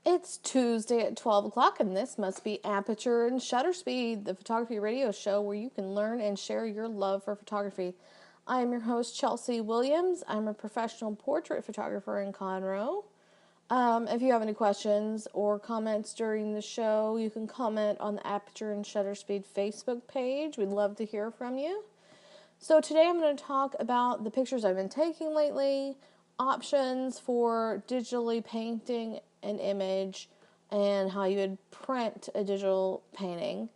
It's Tuesday at 12 o'clock, and this must be Aperture and Shutter Speed, the photography radio show where you can learn and share your love for photography. I am your host, Chelsea Williams. I'm a professional portrait photographer in Conroe. If you have any questions or comments during the show, you can comment on the Aperture and Shutter Speed Facebook page. We'd love to hear from you. So today I'm going to talk about the pictures I've been taking lately, options for digitally painting an image, and how you would print a digital painting.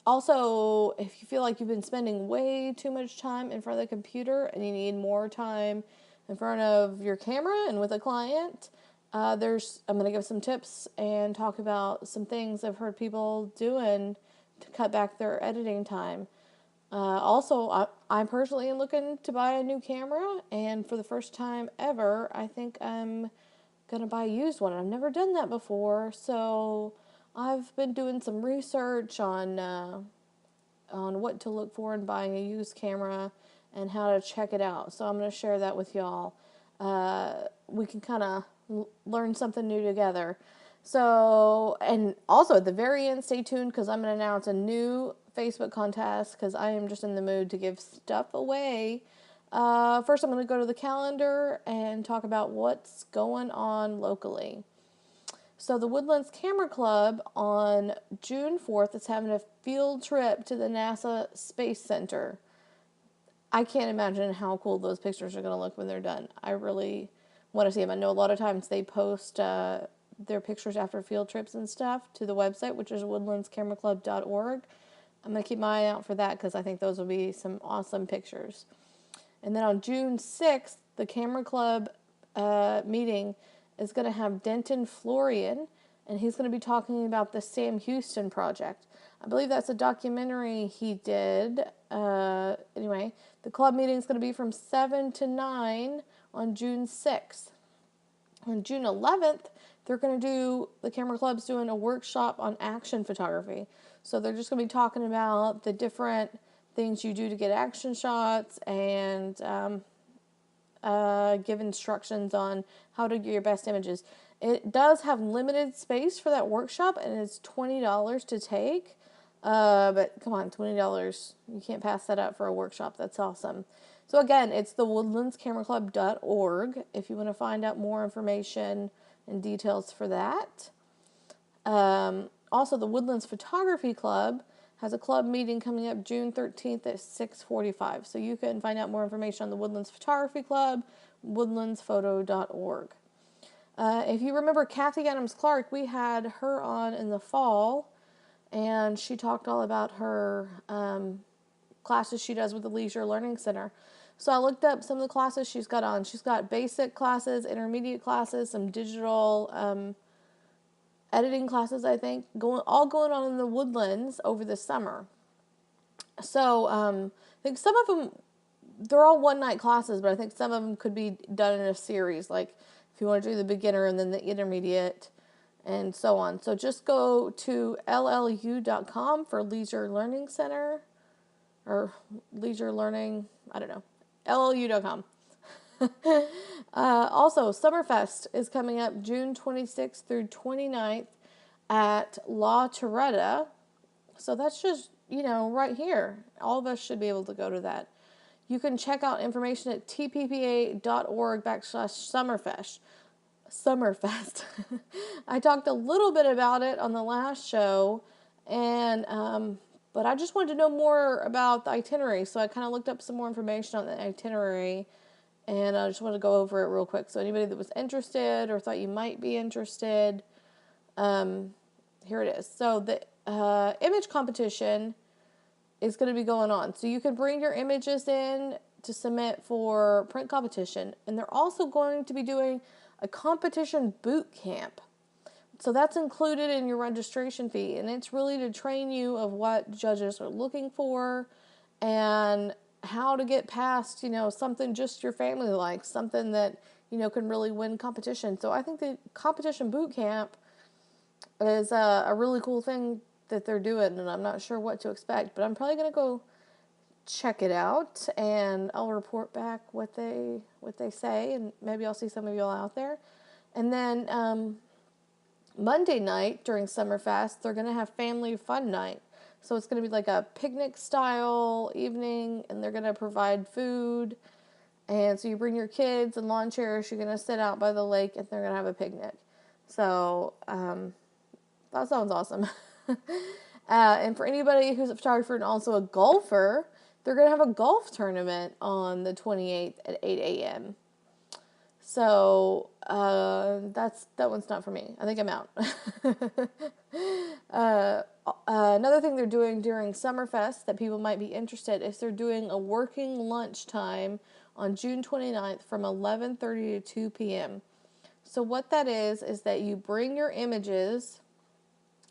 Also, if you feel like you've been spending way too much time in front of the computer and you need more time in front of your camera and with a client, I'm going to give some tips and talk about some things I've heard people doing to cut back their editing time. I personally am looking to buy a new camera, and for the first time ever, I think I'm gonna buy a used one. I've never done that before, so I've been doing some research on what to look for in buying a used camera and how to check it out. So I'm gonna share that with y'all. We can kind of learn something new together. So, and also at the very end, stay tuned because I'm going to announce a new Facebook contest because I am just in the mood to give stuff away. First, I'm going to go to the calendar and talk about what's going on locally. So, the Woodlands Camera Club on June 4th is having a field trip to the NASA Space Center. I can't imagine how cool those pictures are going to look when they're done. I really want to see them. I know a lot of times they post their pictures after field trips and stuff to the website, which is woodlandscameraclub.org. I'm going to keep my eye out for that because I think those will be some awesome pictures. And then on June 6th, the Camera Club meeting is going to have Denton Florian, and he's going to be talking about the Sam Houston project. I believe that's a documentary he did. Anyway, the club meeting is going to be from 7 to 9 on June 6th. On June 11th, the Camera Club's doing a workshop on action photography. So they're just going to be talking about the different things you do to get action shots and give instructions on how to get your best images. It does have limited space for that workshop, and it's $20 to take. But come on, $20. You can't pass that up for a workshop. That's awesome. So again, it's the woodlandscameraclub.org if you want to find out more information and details for that. Also, the Woodlands Photography Club has a club meeting coming up June 13th at 6:45. So you can find out more information on the Woodlands Photography Club, woodlandsphoto.org. If you remember Kathy Adams-Clark, we had her on in the fall, and she talked all about her classes she does with the Leisure Learning Center. So I looked up some of the classes she's got on. She's got basic classes, intermediate classes, some digital editing classes, I think, all going on in the Woodlands over the summer. So I think some of them, they're all one-night classes, but I think some of them could be done in a series, like if you want to do the beginner and then the intermediate and so on. So just go to llu.com for Leisure Learning Center, or Leisure Learning, I don't know, llu.com. Also, Summerfest is coming up June 26th through 29th at La Torretta. So that's just, right here. All of us should be able to go to that. You can check out information at tppa.org/Summerfest. Summerfest. I talked a little bit about it on the last show, and but I just wanted to know more about the itinerary, so I kind of looked up some more information on the itinerary, and I just want to go over it real quick. So anybody that was interested or thought you might be interested, here it is. So the image competition is going to be going on. So you can bring your images in to submit for print competition, and they're also going to be doing a competition boot camp. So that's included in your registration fee, and it's really to train you of what judges are looking for and how to get past, something just your family likes, something that, can really win competition. So I think the competition boot camp is a really cool thing that they're doing, and I'm not sure what to expect, but I'm probably going to go check it out, and I'll report back what they say, and maybe I'll see some of y'all out there. And then Monday night during Summerfest, they're going to have family fun night. So it's going to be like a picnic style evening, and they're going to provide food. And so you bring your kids and lawn chairs, you're going to sit out by the lake, and they're going to have a picnic. So that sounds awesome. And for anybody who's a photographer and also a golfer, they're going to have a golf tournament on the 28th at 8 a.m. So that one's not for me. I think I'm out. Another thing they're doing during Summerfest that people might be interested is they're doing a working lunchtime on June 29th from 11:30 to 2 p.m. So what that is that you bring your images,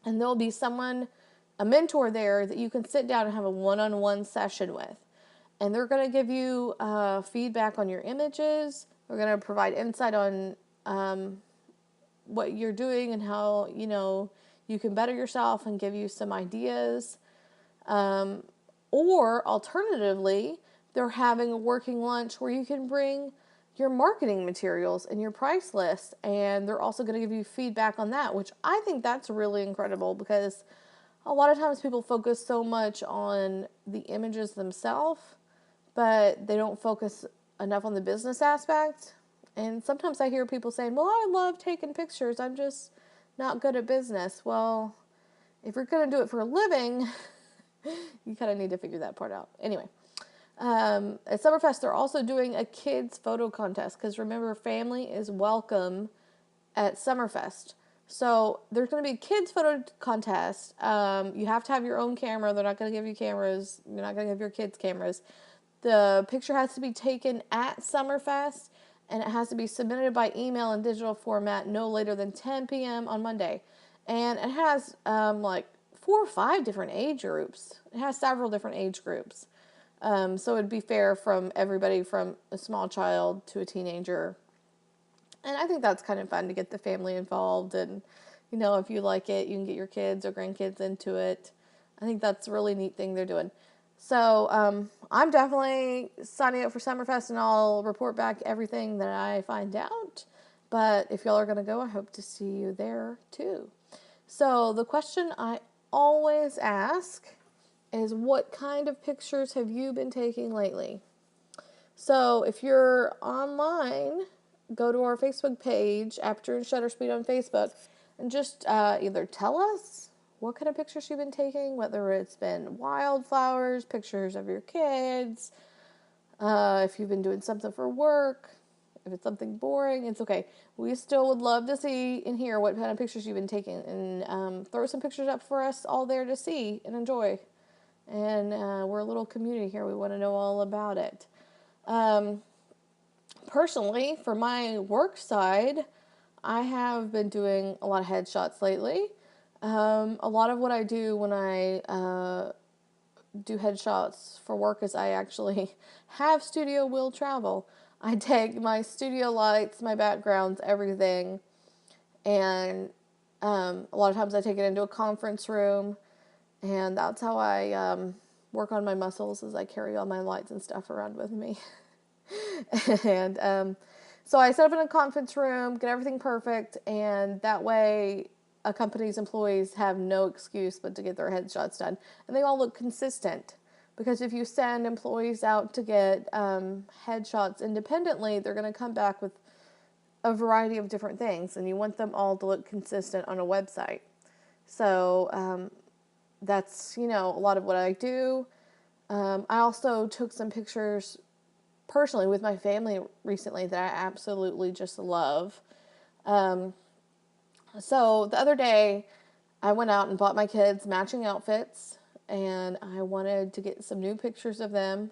and there'll be a mentor there that you can sit down and have a one-on-one session with. And they're going to give you feedback on your images. They're going to provide insight on what you're doing and how, you can better yourself and give you some ideas. Or alternatively, they're having a working lunch where you can bring your marketing materials and your price list, and they're also going to give you feedback on that, which I think that's really incredible, because a lot of times people focus so much on the images themselves, but they don't focus enough on the business aspect. And sometimes I hear people saying, well, I love taking pictures, I'm just not good at business. Well, if you're going to do it for a living, you kind of need to figure that part out. Anyway, at Summerfest, they're also doing a kids photo contest, because remember, family is welcome at Summerfest. So there's going to be a kids photo contest. You have to have your own camera. They're not going to give you cameras. You're not going to give your kids cameras. The picture has to be taken at Summerfest, and it has to be submitted by email in digital format no later than 10 p.m. on Monday. And it has like 4 or 5 different age groups. It has several different age groups. So it'd be fair from everybody from a small child to a teenager. And I think that's kind of fun to get the family involved. And, if you like it, you can get your kids or grandkids into it. I think that's a really neat thing they're doing. So I'm definitely signing up for Summerfest, and I'll report back everything that I find out. But if y'all are going to go, I hope to see you there too. So the question I always ask is, what kind of pictures have you been taking lately? So if you're online, go to our Facebook page, Aperture and Shutter Speed on Facebook, and just either tell us what kind of pictures you've been taking, whether it's been wildflowers, pictures of your kids, if you've been doing something for work, if it's something boring, it's okay. We still would love to see and hear what kind of pictures you've been taking, and throw some pictures up for us all there to see and enjoy. And we're a little community here. We want to know all about it. Personally, for my work side, I have been doing a lot of headshots lately. A lot of what I do when I do headshots for work is I actually have studio will travel. I take my studio lights, my backgrounds, everything, and a lot of times I take it into a conference room, and that's how I work on my muscles, as I carry all my lights and stuff around with me. And so I set up in a conference room, get everything perfect, and that way a company's employees have no excuse but to get their headshots done. And they all look consistent, because if you send employees out to get headshots independently, they're going to come back with a variety of different things, and you want them all to look consistent on a website. So that's, a lot of what I do. I also took some pictures personally with my family recently that I absolutely just love. So the other day, I went out and bought my kids matching outfits, and I wanted to get some new pictures of them.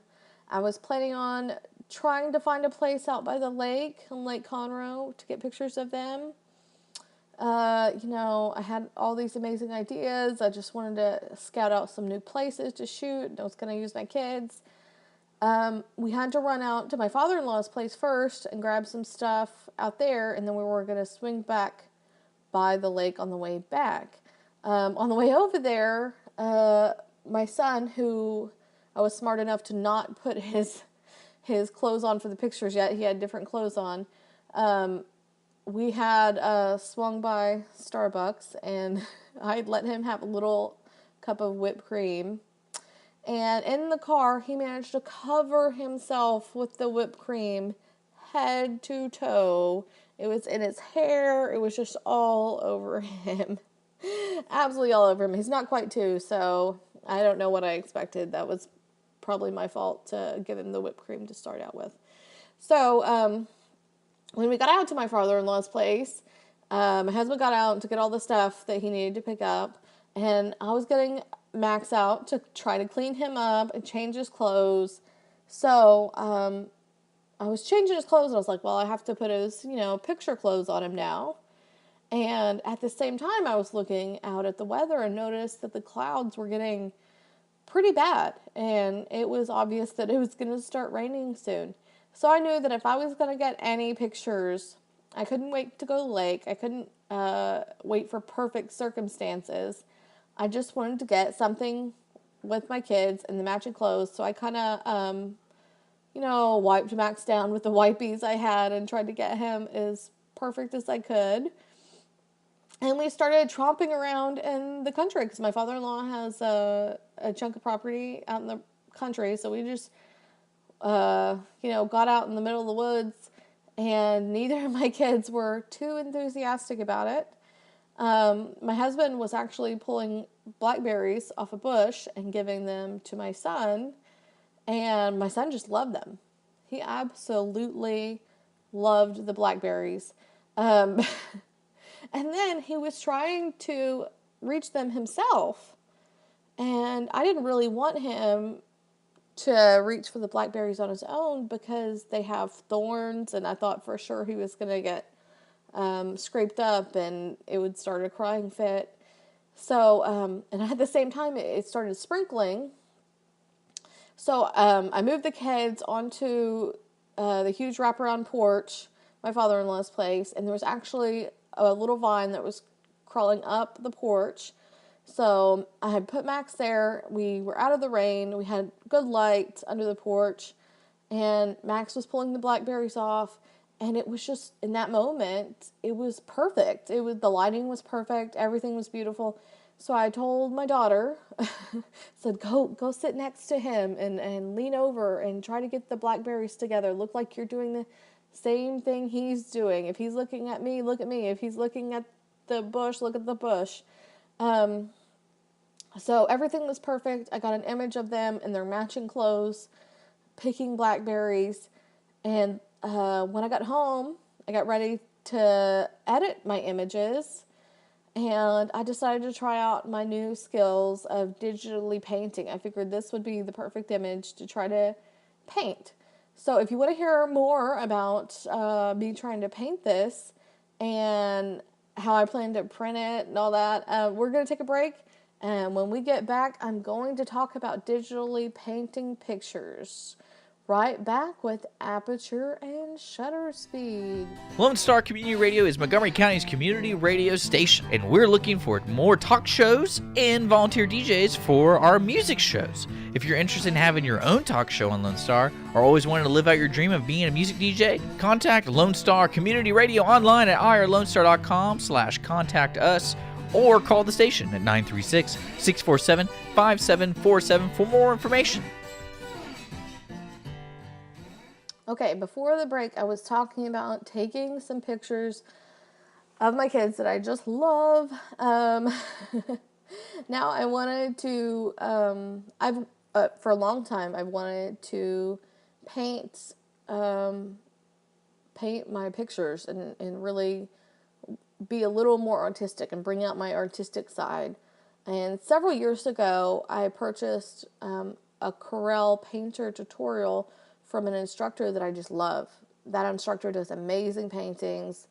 I was planning on trying to find a place out by the lake, on Lake Conroe, to get pictures of them. I had all these amazing ideas. I just wanted to scout out some new places to shoot. I was going to use my kids. We had to run out to my father-in-law's place first and grab some stuff out there, and then we were going to swing back by the lake on the way back. On the way over there, my son, who I was smart enough to not put his clothes on for the pictures yet, he had different clothes on, we had swung by Starbucks, and I'd let him have a little cup of whipped cream. And in the car, he managed to cover himself with the whipped cream head to toe. It was in his hair. It was just all over him. Absolutely all over him. He's not quite 2, so I don't know what I expected. That was probably my fault to give him the whipped cream to start out with. So, when we got out to my father-in-law's place, my husband got out to get all the stuff that he needed to pick up, and I was getting Max out to try to clean him up and change his clothes. So, I was changing his clothes, and I was like, well, I have to put his, picture clothes on him now. And at the same time, I was looking out at the weather and noticed that the clouds were getting pretty bad, and it was obvious that it was going to start raining soon. So I knew that if I was going to get any pictures, I couldn't wait to go to the lake. I couldn't wait for perfect circumstances. I just wanted to get something with my kids and the matching clothes. So I kind of, wiped Max down with the wipies I had and tried to get him as perfect as I could. And we started tromping around in the country because my father-in-law has a chunk of property out in the country. So we just, got out in the middle of the woods, and neither of my kids were too enthusiastic about it. My husband was actually pulling blackberries off a bush and giving them to my son, and my son just loved them. He absolutely loved the blackberries. And then he was trying to reach them himself. And I didn't really want him to reach for the blackberries on his own because they have thorns. And I thought for sure he was going to get scraped up and it would start a crying fit. So, and at the same time, it started sprinkling. So I moved the kids onto the huge wraparound porch, my father-in-law's place. And there was actually a little vine that was crawling up the porch. So I had put Max there. We were out of the rain. We had good light under the porch, and Max was pulling the blackberries off. And it was just, in that moment, it was perfect. The lighting was perfect. Everything was beautiful. So I told my daughter, said, go sit next to him and lean over and try to get the blackberries together. Look like you're doing the same thing he's doing. If he's looking at me, look at me. If he's looking at the bush, look at the bush. So everything was perfect. I got an image of them in their matching clothes, picking blackberries. And when I got home, I got ready to edit my images. And I decided to try out my new skills of digitally painting. I figured this would be the perfect image to try to paint. So if you want to hear more about me trying to paint this and how I plan to print it and all that, we're going to take a break. And when we get back, I'm going to talk about digitally painting pictures. Right back with Aperture and Shutter Speed. Lone Star Community Radio is Montgomery County's community radio station, and we're looking for more talk shows and volunteer DJs for our music shows. If you're interested in having your own talk show on Lone Star, or always wanted to live out your dream of being a music DJ, contact Lone Star Community Radio online at irlonestar.com/contact us, or call the station at 936-647-5747 for more information. Okay, before the break, I was talking about taking some pictures of my kids that I just love. Now I wanted to, for a long time, I've wanted to paint my pictures and really be a little more artistic and bring out my artistic side. And several years ago, I purchased a Corel painter tutorial from an instructor that I just love. That instructor does amazing paintings,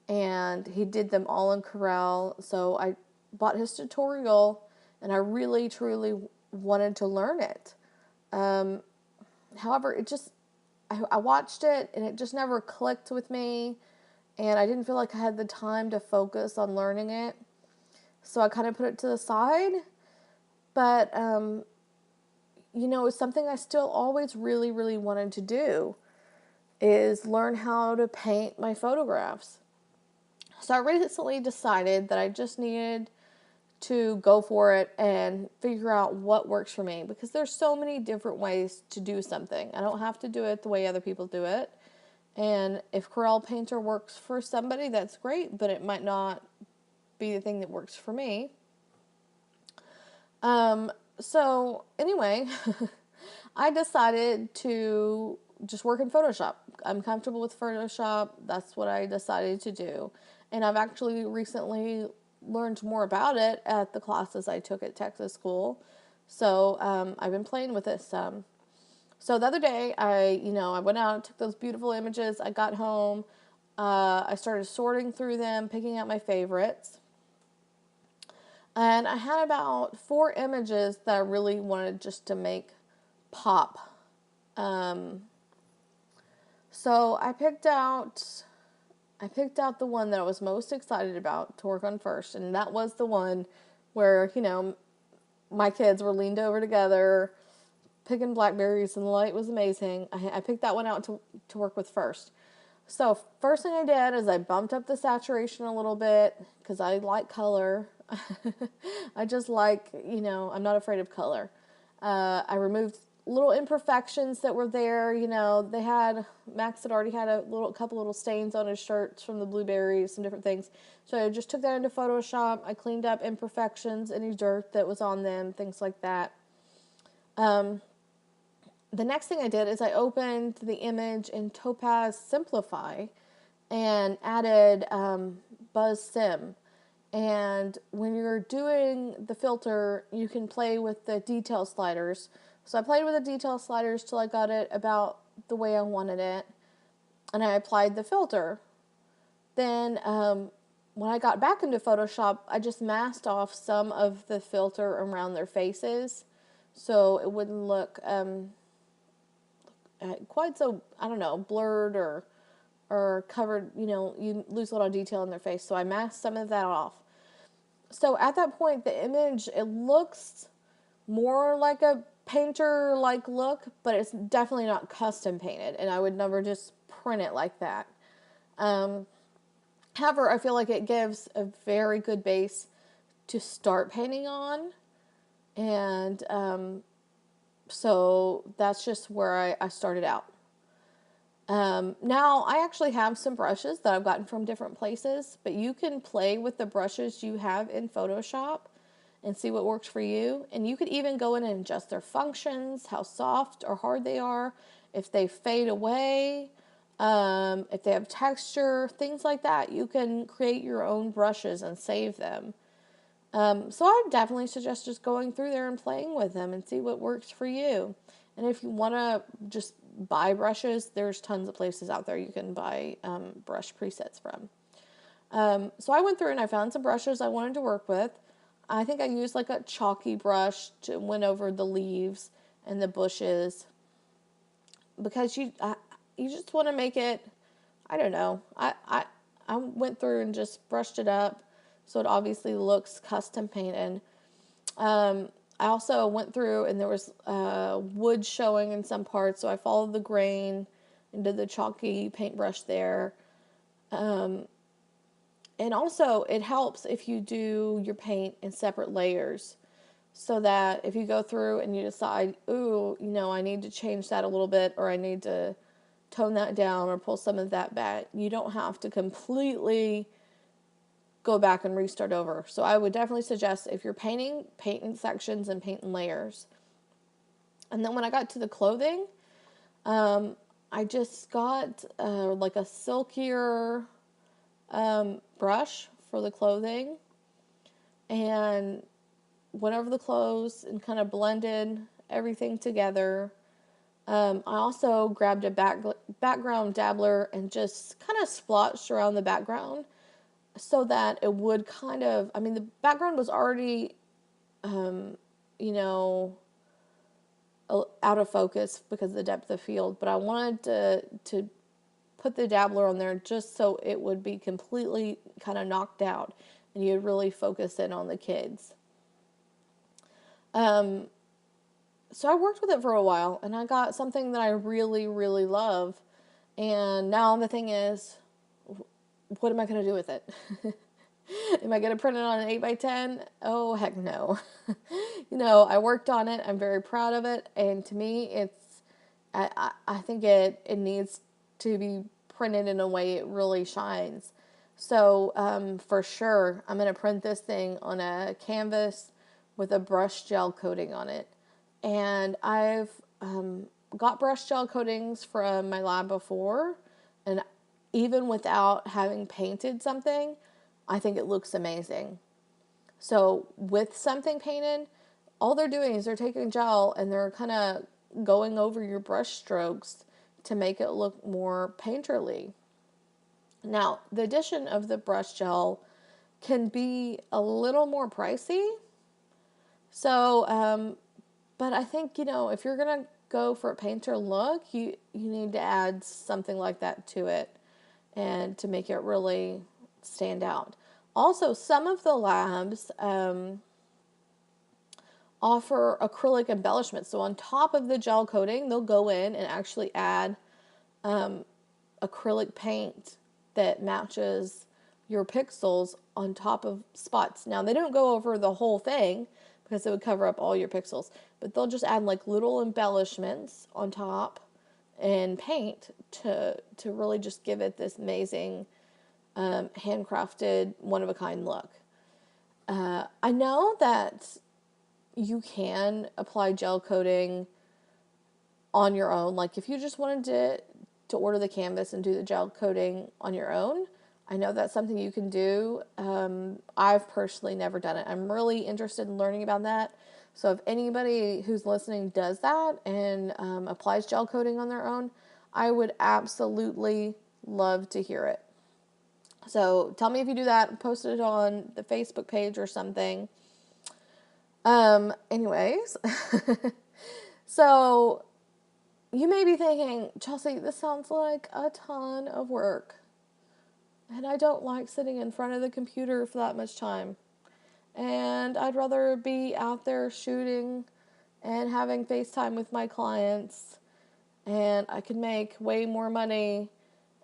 and he did them all in Corel. So I bought his tutorial, and I really, truly wanted to learn it. However, I watched it, and it just never clicked with me, and I didn't feel like I had the time to focus on learning it. So I kind of put it to the side, but it's something I still always really, really wanted to do, is learn how to paint my photographs. So I recently decided that I just needed to go for it and figure out what works for me, because there's so many different ways to do something. I don't have to do it the way other people do it. And if Corel Painter works for somebody, that's great, but it might not be the thing that works for me. So anyway, I decided to just work in Photoshop. I'm comfortable with Photoshop. That's what I decided to do. And I've actually recently learned more about it at the classes I took at Texas School. So I've been playing with it some. So the other day, I went out, took those beautiful images. I got home. I started sorting through them, picking out my favorites. And I had about 4 images that I really wanted just to make pop. So I picked out the one that I was most excited about to work on first, and that was the one where, my kids were leaned over together, picking blackberries, and the light was amazing. I picked that one out to work with first. So first thing I did is I bumped up the saturation a little bit, because I like color. I just like, I'm not afraid of color. I removed little imperfections that were there. Max had already had a couple little stains on his shirts from the blueberries, some different things. So I just took that into Photoshop. I cleaned up imperfections, any dirt that was on them, things like that. The next thing I did is I opened the image in Topaz Simplify and added Buzz Sim. And when you're doing the filter, you can play with the detail sliders. So I played with the detail sliders till I got it about the way I wanted it. And I applied the filter. Then when I got back into Photoshop, I just masked off some of the filter around their faces, so it wouldn't look quite so, I don't know, blurred or covered. You lose a lot of detail in their face. So I masked some of that off. So at that point, the image, it looks more like a painter-like look, but it's definitely not custom painted, and I would never just print it like that. However, I feel like it gives a very good base to start painting on, and so that's just where I started out. Now, I actually have some brushes that I've gotten from different places, but you can play with the brushes you have in Photoshop and see what works for you. And you could even go in and adjust their functions, how soft or hard they are, if they fade away, if they have texture, things like that. You can create your own brushes and save them. So I definitely suggest just going through there and playing with them and see what works for you. And if you want to just buy brushes, there's tons of places out there you can buy brush presets from. So I went through and I found some brushes I wanted to work with. I think I used like a chalky brush to went over the leaves and the bushes, because you just want to make it, I don't know. I went through and just brushed it up so it obviously looks custom painted. I also went through and there was wood showing in some parts, so I followed the grain and did the chalky paintbrush there. And also, it helps if you do your paint in separate layers, so that if you go through and you decide, ooh, I need to change that a little bit, or I need to tone that down or pull some of that back, you don't have to completely go back and restart over. So I would definitely suggest, if you're painting, paint in sections and paint in layers. And then when I got to the clothing, I just got like a silkier brush for the clothing, and went over the clothes and kind of blended everything together. I also grabbed a background dabbler and just kind of splotched around the background, so that it would kind of, the background was already, out of focus because of the depth of field, but I wanted to put the dabbler on there just so it would be completely kind of knocked out and you'd really focus in on the kids. So I worked with it for a while and I got something that I really, really love. And now the thing is, what am I going to do with it? Am I going to print it on an 8x10? Oh, heck no. I worked on it. I'm very proud of it. And to me, I think it needs to be printed in a way it really shines. So for sure, I'm going to print this thing on a canvas with a brush gel coating on it. And I've got brush gel coatings from my lab before, and even without having painted something, I think it looks amazing. So with something painted, all they're doing is they're taking gel and they're kind of going over your brush strokes to make it look more painterly. Now, the addition of the brush gel can be a little more pricey. So, but I think, if you're going to go for a painter look, you need to add something like that to it and to make it really stand out. Also, some of the labs offer acrylic embellishments. So on top of the gel coating, they'll go in and actually add acrylic paint that matches your pixels on top of spots. Now, they don't go over the whole thing because it would cover up all your pixels, but they'll just add like little embellishments on top and paint to really just give it this amazing handcrafted, one-of-a-kind look. I know that you can apply gel coating on your own. Like if you just wanted to order the canvas and do the gel coating on your own, I know that's something you can do. I've personally never done it. I'm really interested in learning about that. So if anybody who's listening does that and applies gel coating on their own, I would absolutely love to hear it. So tell me if you do that, post it on the Facebook page or something. Anyways, so you may be thinking, Chelsea, this sounds like a ton of work. And I don't like sitting in front of the computer for that much time. And I'd rather be out there shooting and having FaceTime with my clients. And I can make way more money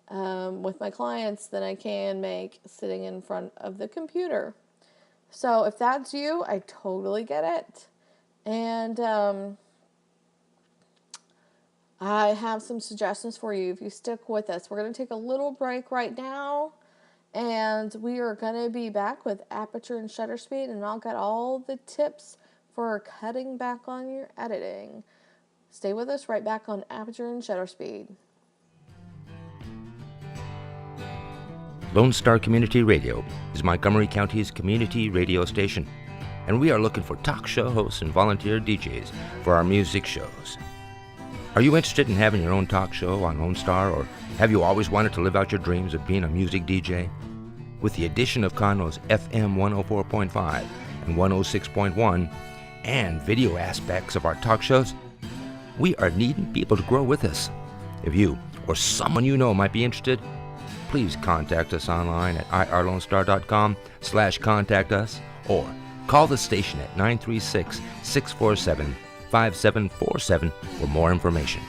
with my clients than I can make sitting in front of the computer. So if that's you, I totally get it. And I have some suggestions for you if you stick with us. We're going to take a little break right now, and we are going to be back with Aperture and shutter speed, and I'll get all the tips for cutting back on your editing. Stay with us right back on Aperture and shutter speed. Lone Star Community Radio is Montgomery County's community radio station, and we are looking for talk show hosts and volunteer DJs for our music shows. Are you interested in having your own talk show on Lone Star, or have you always wanted to live out your dreams of being a music DJ? With the addition of Conroe's FM 104.5 and 106.1 and video aspects of our talk shows, we are needing people to grow with us. If you or someone you know might be interested, please contact us online at irlonestar.com/contact us or call the station at 936-647-5747 for more information.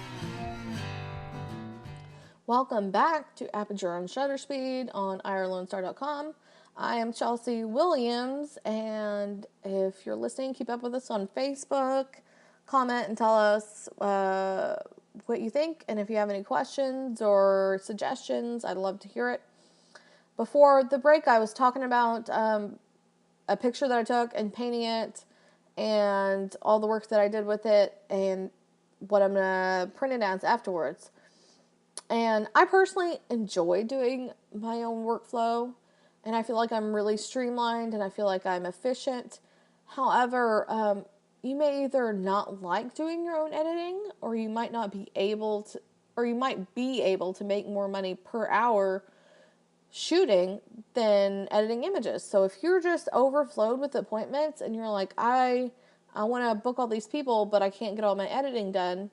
Welcome back to Aperture and Shutter Speed on irlonestar.com. I am Chelsea Williams, and if you're listening, keep up with us on Facebook. Comment and tell us what you think, and if you have any questions or suggestions, I'd love to hear it. Before the break, I was talking about a picture that I took and painting it and all the work that I did with it and what I'm going to print it as afterwards. And I personally enjoy doing my own workflow, and I feel like I'm really streamlined and I feel like I'm efficient. However, you may either not like doing your own editing, or you might not be able to, or you might be able to make more money per hour shooting than editing images. So if you're just overflowed with appointments and you're like, I want to book all these people, but I can't get all my editing done,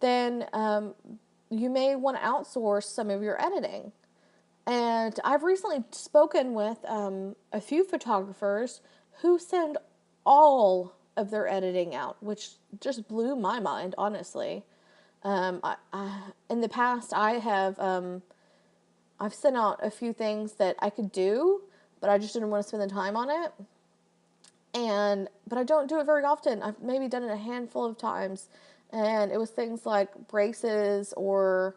then you may want to outsource some of your editing. And I've recently spoken with a few photographers who send all of their editing out, which just blew my mind, honestly. In the past, I have I've sent out a few things that I could do, but I just didn't want to spend the time on it. But I don't do it very often. I've maybe done it a handful of times. And it was things like braces or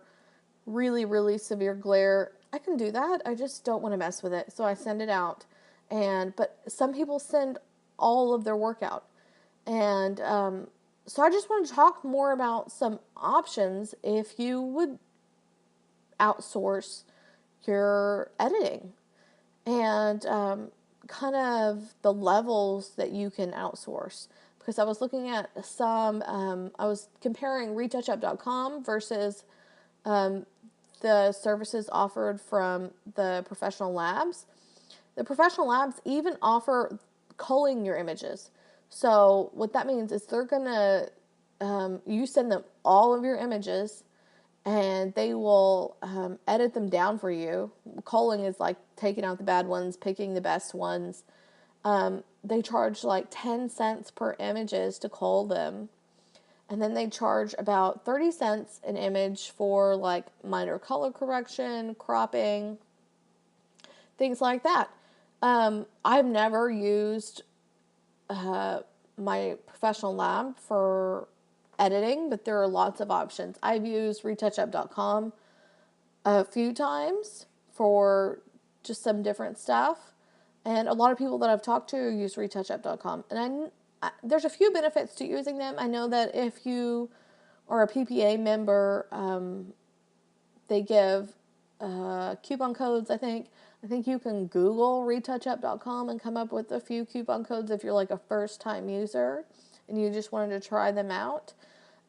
really, really severe glare. I can do that. I just don't want to mess with it. So I send it out. But some people send all of their work out. And so I just want to talk more about some options if you would outsource your editing. And kind of the levels that you can outsource. Because I was looking at some, I was comparing retouchup.com versus the services offered from the professional labs. The professional labs even offer culling your images. So what that means is they're going to, you send them all of your images, and they will edit them down for you. Culling is like taking out the bad ones, picking the best ones. They charge like 10 cents per images to cull them. And then they charge about 30 cents an image for like minor color correction, cropping, things like that. I've never used my professional lab for editing, but there are lots of options. I've used retouchup.com a few times for just some different stuff. And a lot of people that I've talked to use retouchup.com. And there's a few benefits to using them. I know that if you are a PPA member, they give coupon codes, I think. I think you can Google retouchup.com and come up with a few coupon codes if you're like a first-time user and you just wanted to try them out.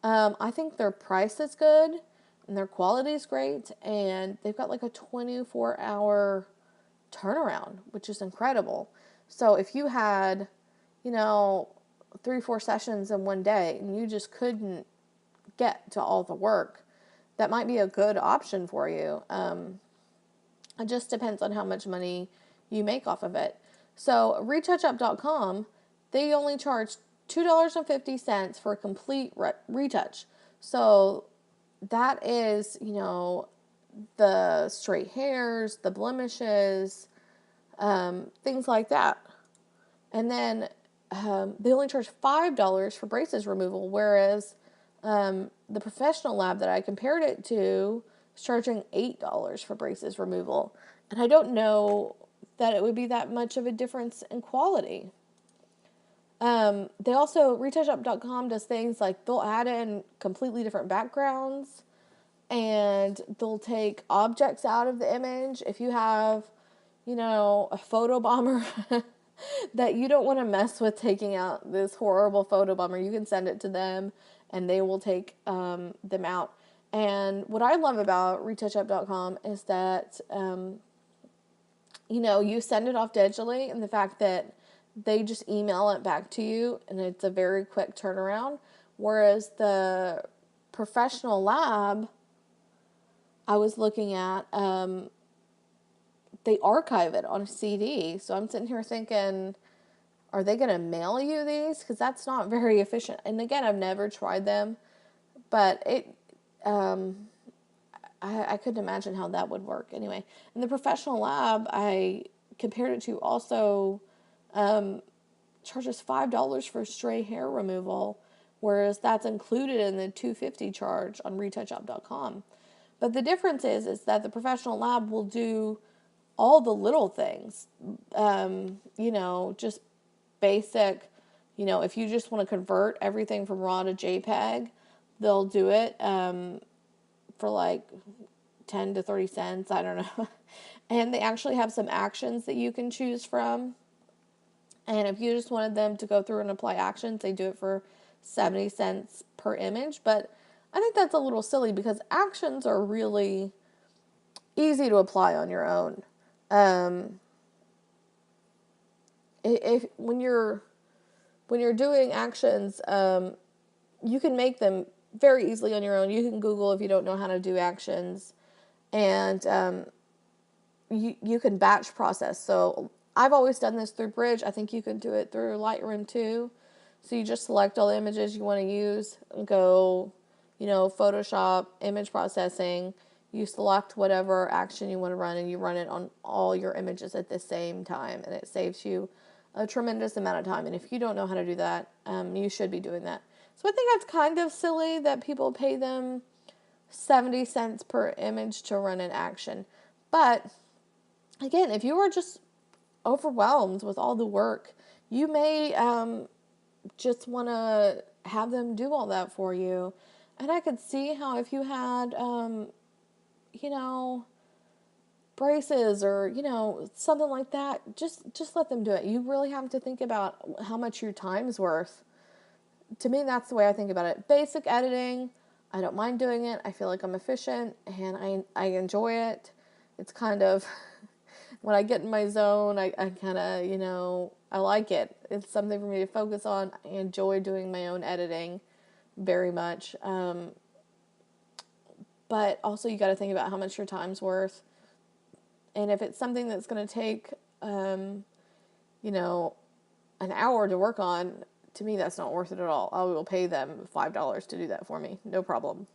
I think their price is good and their quality is great, and they've got like a 24-hour turnaround, which is incredible. So if you had, 3-4 sessions in one day and you just couldn't get to all the work, that might be a good option for you. It just depends on how much money you make off of it. So retouchup.com, they only charge $2.50 for a complete retouch. So that is, the straight hairs, the blemishes, things like that. And then they only charge $5 for braces removal, whereas the professional lab that I compared it to is charging $8 for braces removal. And I don't know that it would be that much of a difference in quality. They also, retouchup.com does things like they'll add in completely different backgrounds, and they'll take objects out of the image. If you have, a photo bomber that you don't want to mess with taking out this horrible photo bomber, you can send it to them and they will take them out. And what I love about retouchup.com is that, you send it off digitally, and the fact that they just email it back to you, and it's a very quick turnaround. Whereas the professional lab I was looking at, they archive it on a CD. So I'm sitting here thinking, are they going to mail you these? Because that's not very efficient. And again, I've never tried them, but I couldn't imagine how that would work. Anyway, in the professional lab, I compared it to also charges $5 for stray hair removal, whereas that's included in the $2.50 charge on retouchup.com. But the difference is that the professional lab will do all the little things, just basic, if you just want to convert everything from RAW to JPEG, they'll do it for like 10 to 30 cents, I don't know. And they actually have some actions that you can choose from. And if you just wanted them to go through and apply actions, they do it for 70 cents per image. But I think that's a little silly because actions are really easy to apply on your own. When you're doing actions, you can make them very easily on your own. You can Google if you don't know how to do actions, and you can batch process. So I've always done this through Bridge. I think you can do it through Lightroom too. So you just select all the images you want to use and go, Photoshop, image processing. You select whatever action you want to run, and you run it on all your images at the same time, and it saves you a tremendous amount of time. And if you don't know how to do that, you should be doing that. So I think that's kind of silly that people pay them 70 cents per image to run an action. But again, if you are just overwhelmed with all the work, you may just want to have them do all that for you. And I could see how if you had, braces or, something like that, just let them do it. You really have to think about how much your time's worth. To me, that's the way I think about it. Basic editing, I don't mind doing it. I feel like I'm efficient and I enjoy it. It's kind of, when I get in my zone, I kind of, I like it. It's something for me to focus on. I enjoy doing my own editing very much. But also you got to think about how much your time's worth. And if it's something that's going to take, an hour to work on, to me, that's not worth it at all. I will pay them $5 to do that for me. No problem.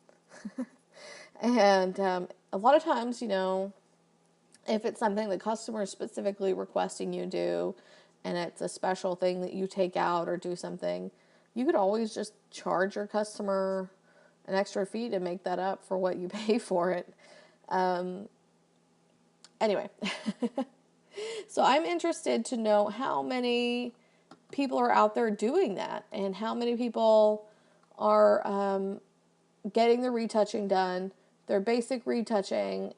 And a lot of times, if it's something the customer is specifically requesting you do, and it's a special thing that you take out or do something, you could always just charge your customer an extra fee to make that up for what you pay for it. Anyway, so I'm interested to know how many people are out there doing that and how many people are getting the retouching done, their basic retouching,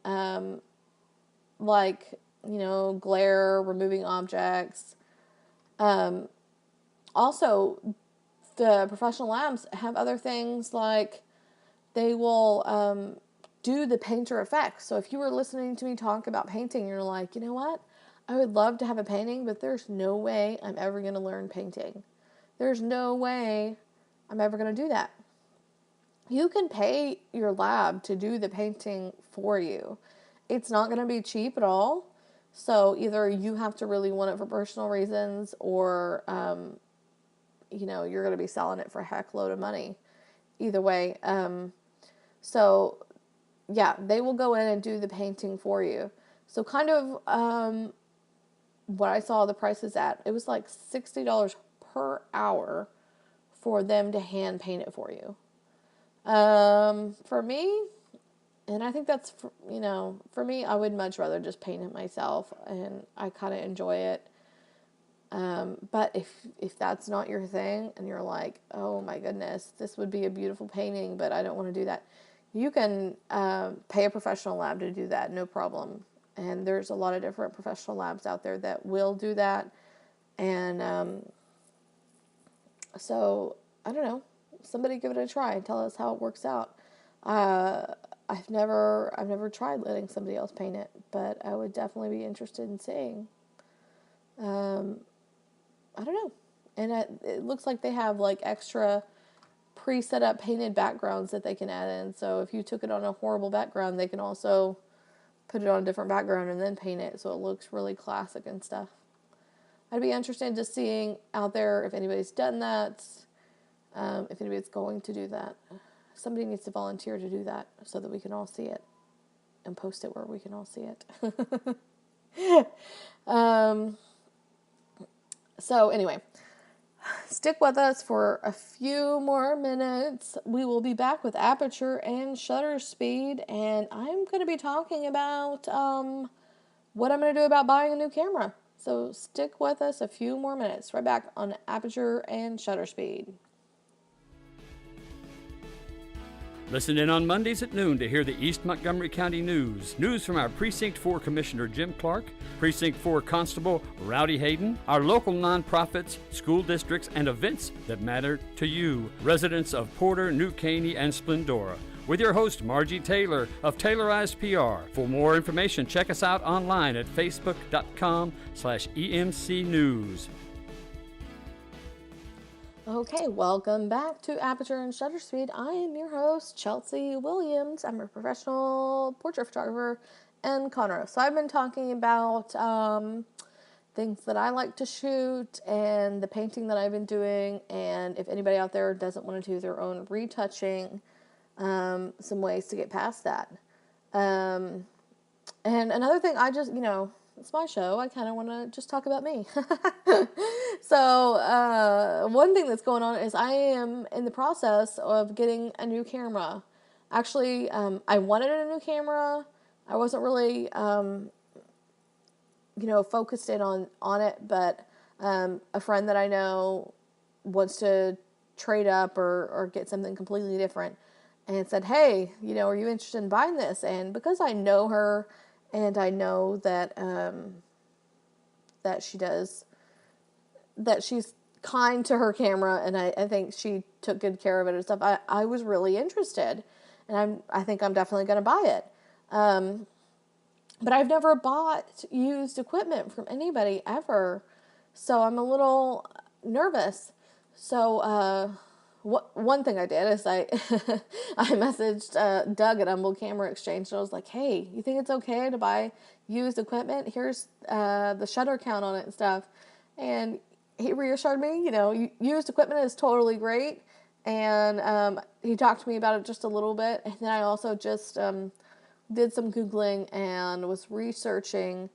glare, removing objects. Also, the professional labs have other things like they will do the painter effect. So if you were listening to me talk about painting, you're like, you know what? I would love to have a painting, but there's no way I'm ever going to learn painting. There's no way I'm ever going to do that. You can pay your lab to do the painting for you. It's not going to be cheap at all. So either you have to really want it for personal reasons or, you're going to be selling it for a heck load of money. Either way. They will go in and do the painting for you. So kind of what I saw the prices at, it was like $60 per hour for them to hand paint it for you. For me, and I think that's, for me, I would much rather just paint it myself, and I kind of enjoy it. But if that's not your thing, and you're like, oh my goodness, this would be a beautiful painting, but I don't want to do that, you can pay a professional lab to do that, no problem. And there's a lot of different professional labs out there that will do that. And so, I don't know. Somebody give it a try and tell us how it works out. I've never tried letting somebody else paint it, but I would definitely be interested in seeing. I don't know. And it looks like they have like extra pre-set up painted backgrounds that they can add in. So if you took it on a horrible background, they can also put it on a different background and then paint it so it looks really classic and stuff. I'd be interested to seeing out there if anybody's done that, if anybody's going to do that. Somebody needs to volunteer to do that so that we can all see it and post it where we can all see it. So anyway, stick with us for a few more minutes. We will be back with Aperture and shutter speed, and I'm going to be talking about what I'm going to do about buying a new camera. So stick with us a few more minutes. Right back on Aperture and shutter speed. Listen in on Mondays at noon to hear the East Montgomery County news. News from our Precinct 4 Commissioner Jim Clark, Precinct 4 Constable Rowdy Hayden, our local nonprofits, school districts, and events that matter to you, residents of Porter, New Caney, and Splendora. With your host, Margie Taylor of Taylorized PR. For more information, check us out online at facebook.com/EMC News. Okay, welcome back to Aperture and Shutter Speed. I am your host, Chelsea Williams. I'm a professional portrait photographer and conner. So I've been talking about things that I like to shoot and the painting that I've been doing. And if anybody out there doesn't want to do their own retouching, some ways to get past that. And another thing, it's my show. I kind of want to just talk about me. So, one thing that's going on is I am in the process of getting a new camera. Actually, I wanted a new camera. I wasn't really, focused in on it, but a friend that I know wants to trade up or get something completely different and said, hey, are you interested in buying this? And because I know her and I know that that she's kind to her camera, and I think she took good care of it and stuff, I was really interested, and I think I'm definitely going to buy it. But I've never bought used equipment from anybody ever, so I'm a little nervous. So one thing I did is I I messaged Doug at Humble Camera Exchange, and I was like, hey, you think it's okay to buy used equipment? Here's the shutter count on it and stuff. And he reassured me, used equipment is totally great. And he talked to me about it just a little bit. And then I also just did some Googling and was researching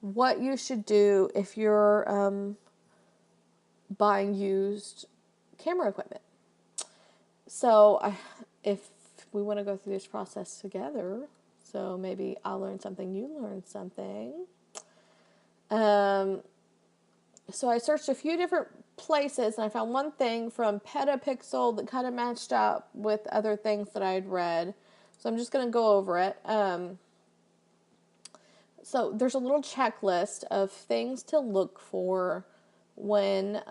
what you should do if you're buying used camera equipment. So if we want to go through this process together, so maybe I'll learn something, you learn something. So I searched a few different places, and I found one thing from Petapixel that kind of matched up with other things that I had read. So I'm just going to go over it. So there's a little checklist of things to look for when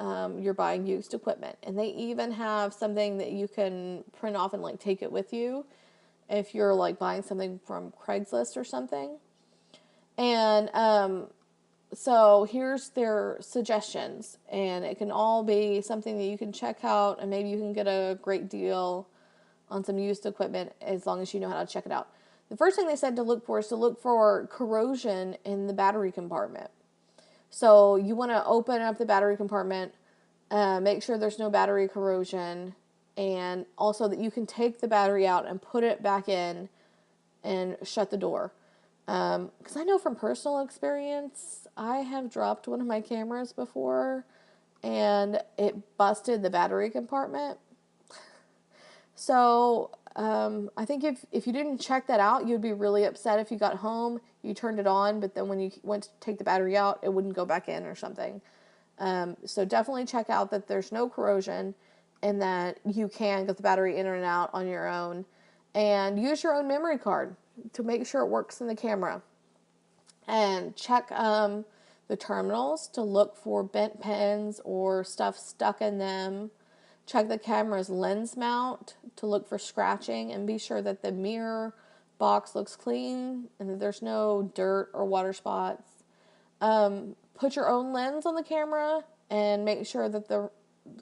you're buying used equipment. And they even have something that you can print off and take it with you if you're buying something from Craigslist or something. And so here's their suggestions, and it can all be something that you can check out, and maybe you can get a great deal on some used equipment as long as you know how to check it out. The first thing they said to look for is to look for corrosion in the battery compartment. So you want to open up the battery compartment, make sure there's no battery corrosion, and also that you can take the battery out and put it back in and shut the door. Because I know from personal experience, I have dropped one of my cameras before and it busted the battery compartment. So I think if you didn't check that out, you'd be really upset if you got home, you turned it on, but then when you went to take the battery out, it wouldn't go back in or something. So definitely check out that there's no corrosion and that you can get the battery in and out on your own. And use your own memory card to make sure it works in the camera. And check the terminals to look for bent pins or stuff stuck in them. Check the camera's lens mount to look for scratching, and be sure that the mirror box looks clean and that there's no dirt or water spots. Put your own lens on the camera and make sure that the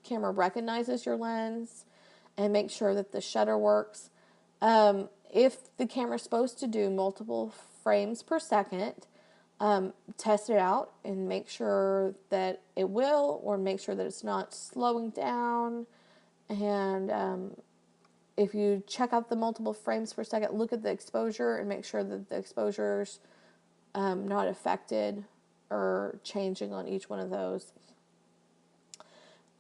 camera recognizes your lens, and make sure that the shutter works. If the camera's supposed to do multiple frames per second, test it out and make sure that it will, or make sure that it's not slowing down. And if you check out the multiple frames per second, look at the exposure and make sure that the exposure's not affected or changing on each one of those.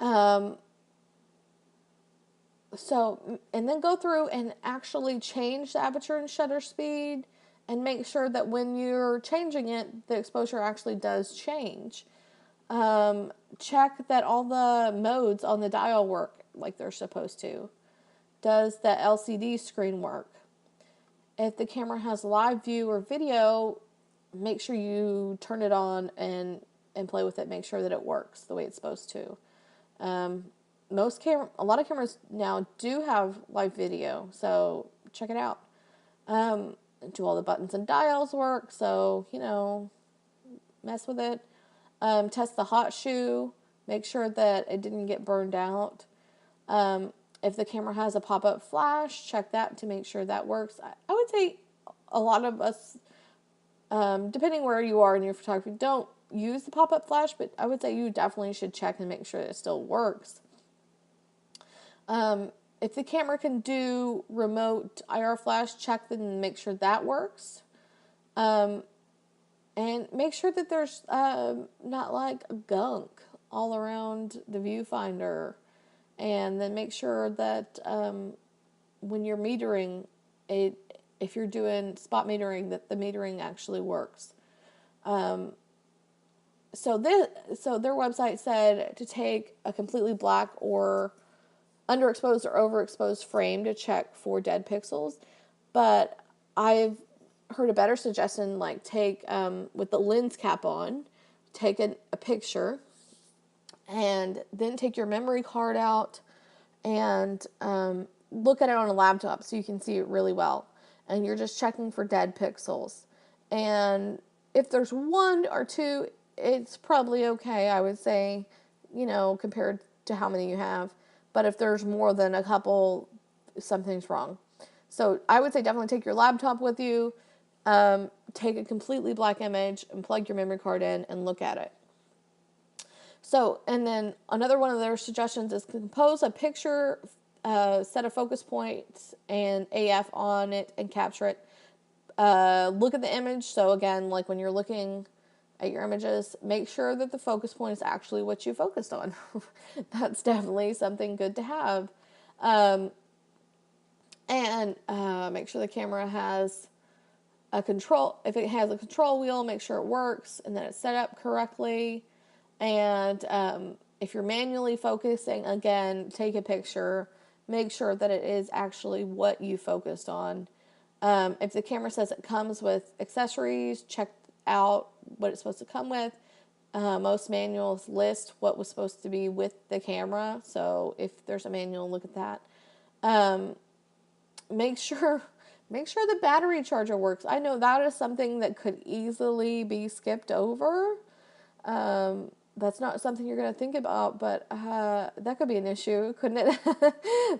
And then go through and actually change the aperture and shutter speed, and make sure that when you're changing it, the exposure actually does change. Check that all the modes on the dial work like they're supposed to. Does the LCD screen work? If the camera has live view or video, make sure you turn it on and play with it. Make sure that it works the way it's supposed to. A lot of cameras now do have live video, so check it out. Do all the buttons and dials work? So, mess with it. Test the hot shoe. Make sure that it didn't get burned out. If the camera has a pop-up flash, check that to make sure that works. I would say a lot of us, depending where you are in your photography, don't use the pop-up flash, but I would say you definitely should check and make sure it still works. If the camera can do remote IR flash, check and make sure that works. And make sure that there's not like gunk all around the viewfinder. And then make sure that when you're metering, if you're doing spot metering, that the metering actually works. So their website said to take a completely black or underexposed or overexposed frame to check for dead pixels, but I've heard a better suggestion, like take with the lens cap on, take a picture, and then take your memory card out and look at it on a laptop so you can see it really well. And you're just checking for dead pixels. And if there's one or two, it's probably okay, I would say, compared to how many you have. But if there's more than a couple, something's wrong. So I would say definitely take your laptop with you, take a completely black image and plug your memory card in and look at it. So, and then another one of their suggestions is compose a picture, set of focus points and AF on it and capture it. Look at the image. So again, like when you're looking at your images, make sure that the focus point is actually what you focused on. That's definitely something good to have. And make sure the camera has a control. If it has a control wheel, make sure it works and that it's set up correctly. And if you're manually focusing, again, take a picture. Make sure that it is actually what you focused on. If the camera says it comes with accessories, check out what it's supposed to come with. Most manuals list what was supposed to be with the camera. So if there's a manual, look at that. Make sure the battery charger works. I know that is something that could easily be skipped over. That's not something you're going to think about, but that could be an issue, couldn't it?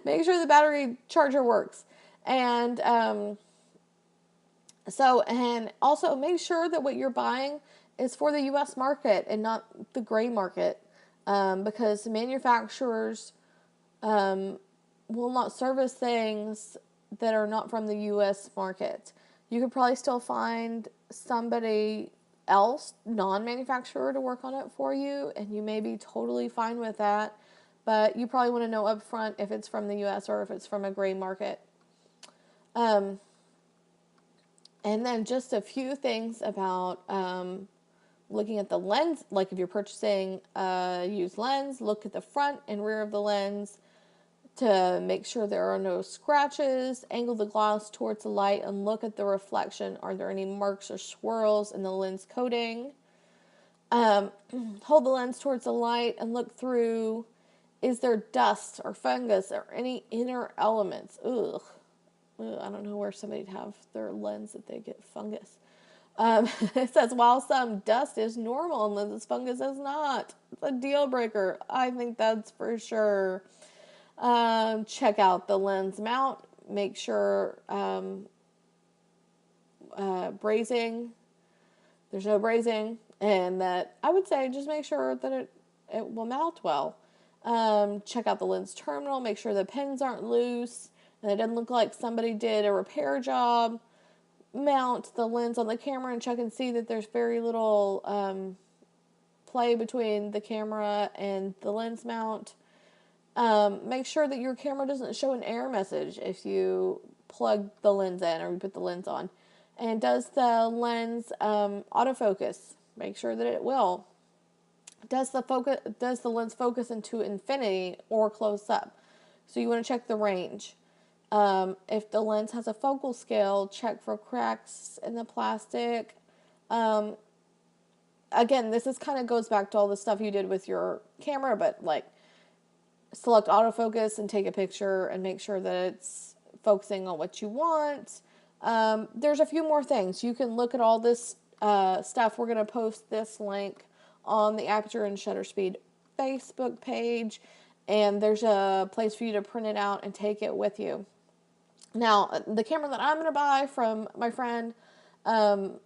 Make sure the battery charger works. And and also make sure that what you're buying is for the U.S. market and not the gray market, because manufacturers will not service things that are not from the U.S. market. You could probably still find somebody else, non-manufacturer, to work on it for you, and you may be totally fine with that, but you probably want to know up front if it's from the U.S. or if it's from a gray market. And then just a few things about looking at the lens. Like if you're purchasing a used lens, look at the front and rear of the lens to make sure there are no scratches. Angle the glass towards the light and look at the reflection. Are there any marks or swirls in the lens coating? Hold the lens towards the light and look through. Is there dust or fungus or any inner elements? Ugh. I don't know where somebody'd have their lens that they get fungus. It says, while some dust is normal and this fungus is not. It's a deal breaker. I think that's for sure. Check out the lens mount. Make sure brazing, there's no brazing. And that, I would say, just make sure that it will mount well. Check out the lens terminal. Make sure the pins aren't loose. And it doesn't look like somebody did a repair job. Mount the lens on the camera and check and see that there's very little play between the camera and the lens mount. Make sure that your camera doesn't show an error message if you plug the lens in or you put the lens on. And does the lens autofocus? Make sure that it will. Does the lens focus into infinity or close up? So you want to check the range. If the lens has a focal scale, check for cracks in the plastic. Again, this is kind of goes back to all the stuff you did with your camera, but like select autofocus and take a picture and make sure that it's focusing on what you want. There's a few more things. You can look at all this stuff. We're going to post this link on the Aperture and Shutter Speed Facebook page, and there's a place for you to print it out and take it with you. Now, the camera that I'm going to buy from my friend, I'm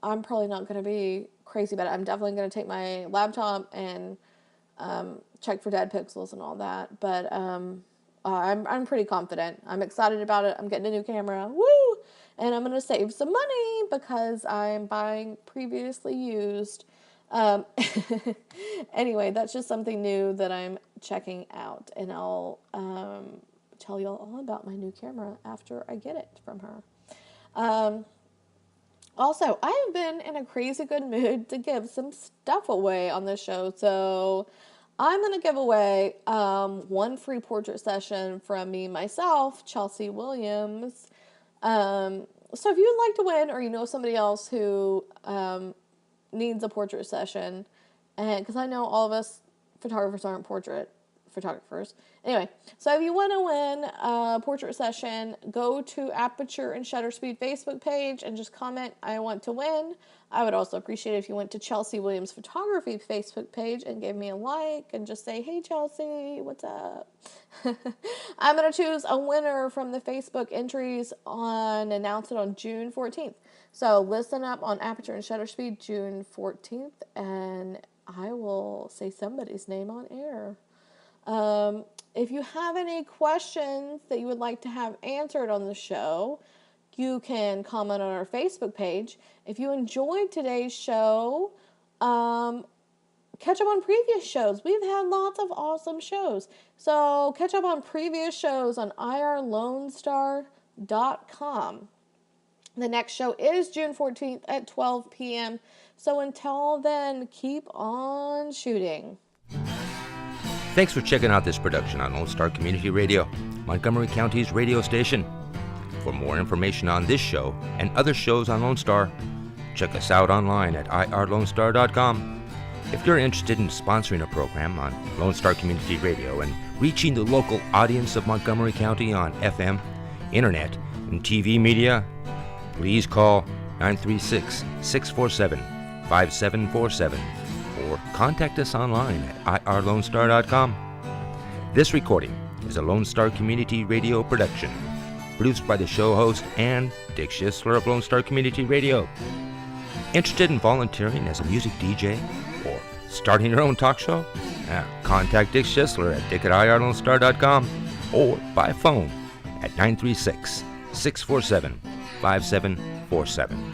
probably not going to be crazy about it. I'm definitely going to take my laptop and check for dead pixels and all that. But I'm pretty confident. I'm excited about it. I'm getting a new camera. Woo! And I'm going to save some money because I'm buying previously used. Anyway, that's just something new that I'm checking out. And I'll tell you all about my new camera after I get it from her. Also, I have been in a crazy good mood to give some stuff away on this show. So I'm going to give away one free portrait session from me, myself, Chelsea Williams. So if you would like to win, or you know somebody else who needs a portrait session, and because I know all of us photographers aren't portrait photographers. Anyway, so if you want to win a portrait session, go to Aperture and Shutter Speed Facebook page and just comment, I want to win. I would also appreciate it if you went to Chelsea Williams Photography Facebook page and gave me a like and just say, hey Chelsea, what's up? I'm going to choose a winner from the Facebook entries announce it on June 14th. So listen up on Aperture and Shutter Speed June 14th, and I will say somebody's name on air. If you have any questions that you would like to have answered on the show, you can comment on our Facebook page. If you enjoyed today's show, catch up on previous shows. We've had lots of awesome shows. So catch up on previous shows on irlonestar.com. The next show is June 14th at 12 p.m. So until then, keep on shooting. Thanks for checking out this production on Lone Star Community Radio, Montgomery County's radio station. For more information on this show and other shows on Lone Star, check us out online at irlonestar.com. If you're interested in sponsoring a program on Lone Star Community Radio and reaching the local audience of Montgomery County on FM, internet, and TV media, please call 936-647-5747 or contact us online at irlonestar.com. This recording is a Lone Star Community Radio production, produced by the show host and Dick Schissler of Lone Star Community Radio. Interested in volunteering as a music DJ or starting your own talk show? Contact Dick Schissler at dick@irlonestar.com or by phone at 936-647-5747.